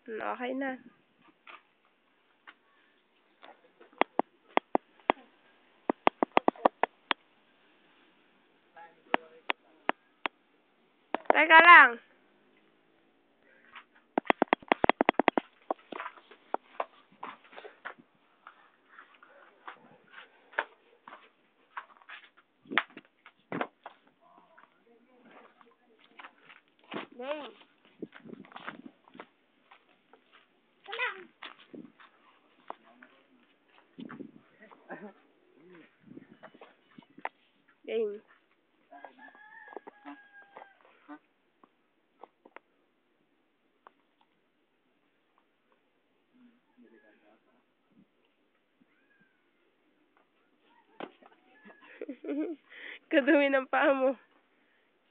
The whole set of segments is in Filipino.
Okay na. Teka lang. Game. Game. Kadumi ng paa mo.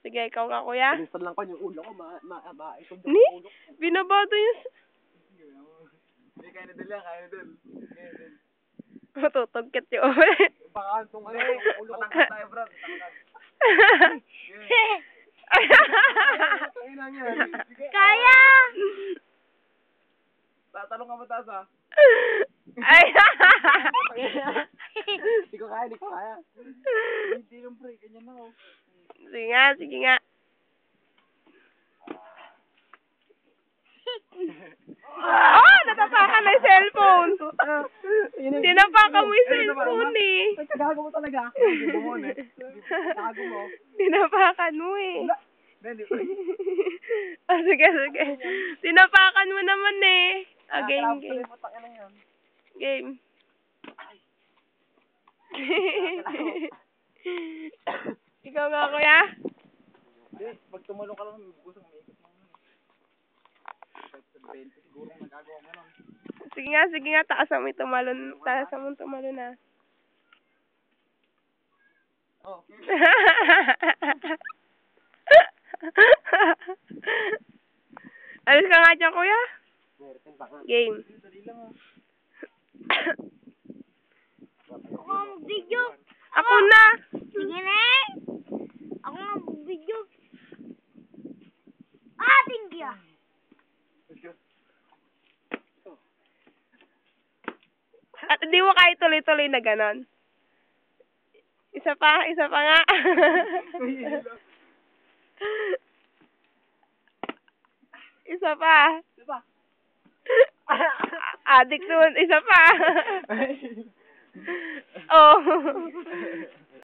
Sige, ikaw nga, kuya. Palisan lang ko yung ulo ko, maikot yung Ni? ulo ko. Binabado yun. Hindi, kaya na dala, kaya na dala. Matutugkit yung Baka itong ano, ulo ko. Patangkat tayo, bro. Kaya! Tatalong ka mataas, ha? Ay! Hindi ko kaya, hindi ko kaya. Hindi yung break, ganyan na, oh. Sige nga, sige nga. Oh, natapakan na yung cellphone. Tinapakan mo yung cellphone eh. Ay, kagago mo talaga. Hindi mo mo, eh. Kagago mo. Tinapakan mo eh. Hindi. Oh, sige, sige. Tinapakan mo naman eh. Game, game. Game. Ikaw nga, kuya? Hindi, pag tumalong ka lang, gustong umiikot mo. Siguro nagagawa mo lang. Sige nga, taasan mo yung tumalon. Taasan mo yung tumalon na. Oh. Alis ka nga dyan, kuya? Game. Dali lang, oh. Ako ang video. Ako na! Sige na. Ako ang video. Ah, tinggi ah. Let's go. At di mo kayo tuloy-tuloy na ganon. Isa pa nga. Isa pa. Diba? Adik naman, isa pa. Oh.